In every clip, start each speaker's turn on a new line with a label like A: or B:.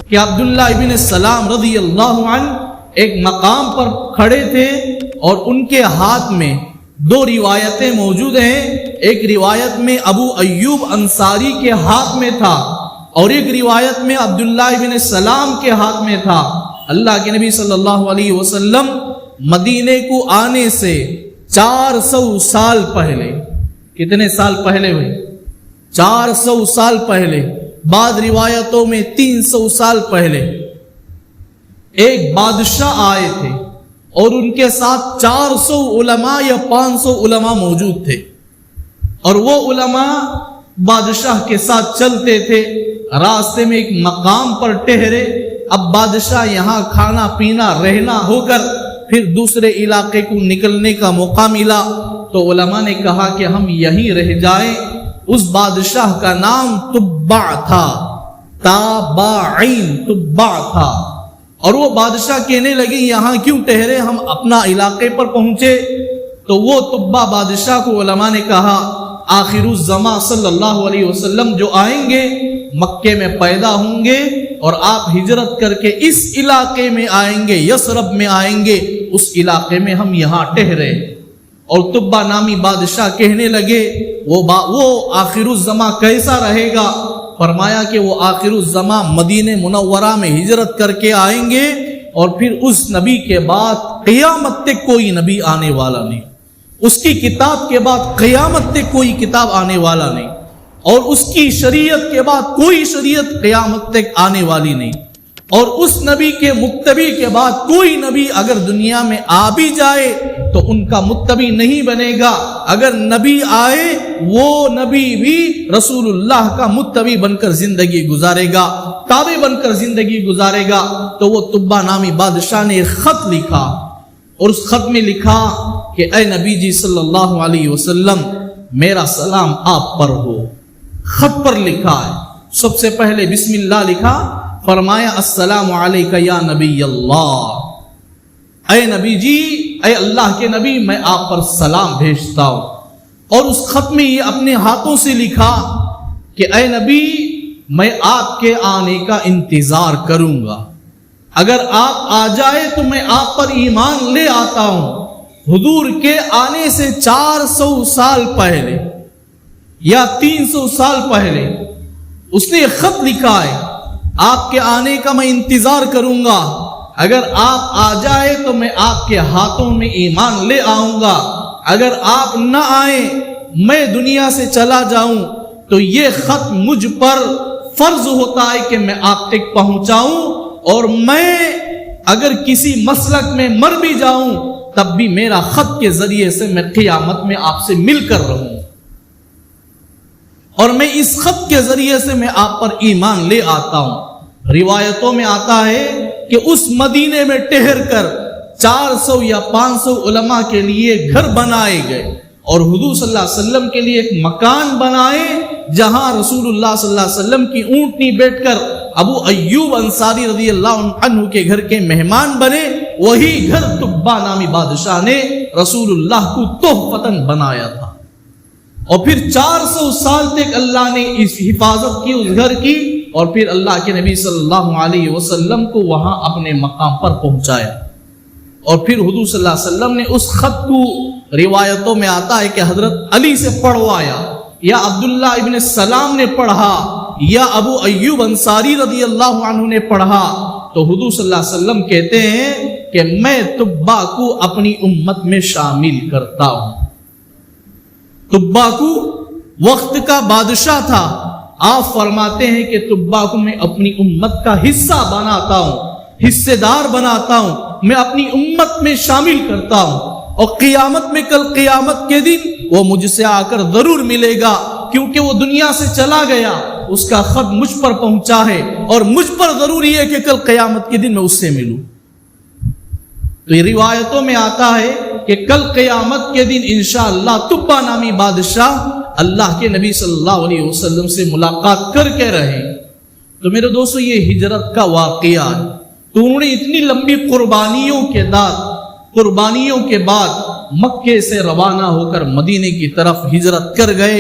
A: کہ عبداللہ ابن سلام رضی اللہ عنہ ایک مقام پر کھڑے تھے اور ان کے ہاتھ میں دو روایتیں موجود ہیں. ایک روایت میں ابو ایوب انصاری کے ہاتھ میں تھا اور ایک روایت میں عبداللہ ابن سلام کے ہاتھ میں تھا. اللہ کے نبی صلی اللہ علیہ وسلم مدینے کو آنے سے 400 سال پہلے، کتنے سال پہلے ہوئے؟ 400 سال پہلے، بعض روایتوں میں 300 سال پہلے ایک بادشاہ آئے تھے اور ان کے ساتھ 400 علماء یا 500 علماء موجود تھے، اور وہ علماء بادشاہ کے ساتھ چلتے تھے. راستے میں ایک مقام پر ٹھہرے. اب بادشاہ یہاں کھانا پینا رہنا ہو کر پھر دوسرے علاقے کو نکلنے کا موقع ملا تو علماء نے کہا کہ ہم یہیں رہ جائیں. اس بادشاہ کا نام تبع تھا، تابعین تبع تھا. اور وہ بادشاہ کہنے لگے یہاں کیوں ٹھہرے، ہم اپنا علاقے پر پہنچے. تو وہ تبع بادشاہ کو علماء نے کہا آخر الزمان صلی اللہ علیہ وسلم جو آئیں گے مکے میں پیدا ہوں گے اور آپ ہجرت کر کے اس علاقے میں آئیں گے، یثرب میں آئیں گے، اس علاقے میں ہم یہاں ٹھہرے. اور تبع نامی بادشاہ کہنے لگے وہ آخر الزمان کیسا رہے گا؟ فرمایا کہ وہ آخر الزمان مدینہ منورہ میں ہجرت کر کے آئیں گے اور پھر اس نبی کے بعد قیامت تک کوئی نبی آنے والا نہیں، اس کی کتاب کے بعد قیامت تک کوئی کتاب آنے والا نہیں، اور اس کی شریعت کے بعد کوئی شریعت قیامت تک آنے والی نہیں. اور اس نبی کے متبی کے بعد کوئی نبی اگر دنیا میں آ بھی جائے تو ان کا متبی نہیں بنے گا. اگر نبی آئے وہ نبی بھی رسول اللہ کا متبی بن کر زندگی گزارے گا، تابع بن کر زندگی گزارے گا. تو وہ تبع نامی بادشاہ نے ایک خط لکھا اور اس خط میں لکھا کہ اے نبی جی صلی اللہ علیہ وسلم میرا سلام آپ پر ہو. خط پر لکھا ہے، سب سے پہلے بسم اللہ لکھا، فرمایا السلام علیکہ یا نبی اللہ، اے نبی جی، اے اللہ کے نبی میں آپ پر سلام بھیجتا ہوں. اور اس خط میں یہ اپنے ہاتھوں سے لکھا کہ اے نبی میں آپ کے آنے کا انتظار کروں گا، اگر آپ آ جائے تو میں آپ پر ایمان لے آتا ہوں. حضور کے آنے سے 400 سال پہلے یا 300 سال پہلے اس نے خط لکھا ہے، آپ کے آنے کا میں انتظار کروں گا، اگر آپ آ جائے تو میں آپ کے ہاتھوں میں ایمان لے آؤں گا، اگر آپ نہ آئیں میں دنیا سے چلا جاؤں تو یہ خط مجھ پر فرض ہوتا ہے کہ میں آپ تک پہنچاؤں، اور میں اگر کسی مسلک میں مر بھی جاؤں تب بھی میرا خط کے ذریعے سے میں قیامت میں آپ سے مل کر رہوں، اور میں اس خط کے ذریعے سے میں آپ پر ایمان لے آتا ہوں. روایتوں میں آتا ہے کہ اس مدینے میں ٹھہر کر 400 یا 500 علماء کے لیے گھر بنائے گئے اور حضور صلی اللہ علیہ وسلم کے لیے ایک مکان بنائے جہاں رسول اللہ صلی اللہ علیہ وسلم کی اونٹنی بیٹھ کر ابو ایوب انصاری رضی اللہ عنہ کے گھر کے مہمان بنے. وہی گھر تبع نامی بادشاہ نے رسول اللہ کو تحفتاً بنایا تھا، اور پھر 400 سال تک اللہ نے اس حفاظت کی اس گھر کی، اور پھر اللہ کے نبی صلی اللہ علیہ وسلم کو وہاں اپنے مقام پر پہنچایا. اور پھر حضور صلی اللہ علیہ وسلم نے اس خط کو روایتوں میں آتا ہے کہ حضرت علی سے پڑھوایا، یا عبداللہ ابن سلام نے پڑھا، یا ابو ایوب انصاری رضی اللہ عنہ نے پڑھا. تو حضور صلی اللہ علیہ وسلم کہتے ہیں کہ میں تبع کو اپنی امت میں شامل کرتا ہوں. تبع کو وقت کا بادشاہ تھا، آپ فرماتے ہیں کہ تبع کو میں اپنی امت کا حصہ بناتا ہوں، حصے دار بناتا ہوں، میں اپنی امت میں شامل کرتا ہوں. اور قیامت میں کل قیامت کے دن وہ مجھ سے آ کر ضرور ملے گا، کیونکہ وہ دنیا سے چلا گیا، اس کا خط مجھ پر پہنچا ہے اور مجھ پر ضروری ہے کہ کل قیامت کے دن میں اس سے ملوں. تو یہ روایتوں میں آتا ہے کہ کل قیامت کے دن انشاءاللہ تبع نامی بادشاہ اللہ کے نبی صلی اللہ علیہ وسلم سے ملاقات کر کے رہے. تو میرے دوستو یہ ہجرت کا واقعہ ہے. تو انہوں نے اتنی لمبی قربانیوں کے بعد مکے سے روانہ ہو کر مدینے کی طرف ہجرت کر گئے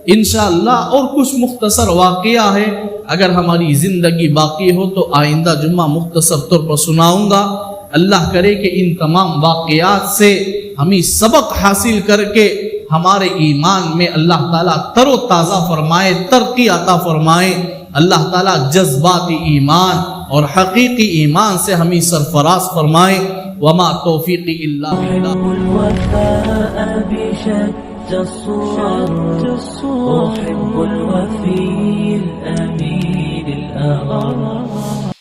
A: انشاءاللہ. اور کچھ مختصر واقعہ ہے اگر ہماری زندگی باقی ہو تو آئندہ جمعہ مختصر طور پر سناؤں گا. اللہ کرے کہ ان تمام واقعات سے ہمیں سبق حاصل کر کے ہمارے ایمان میں اللہ تعالیٰ تر و تازہ فرمائے, ترقی عطا فرمائے. اللہ تعالیٰ جذباتی ایمان اور حقیقی ایمان سے ہمیں سرفراز فرمائے. وما توفیقی الا باللہ.
B: أحب الوفي الأمين الأغار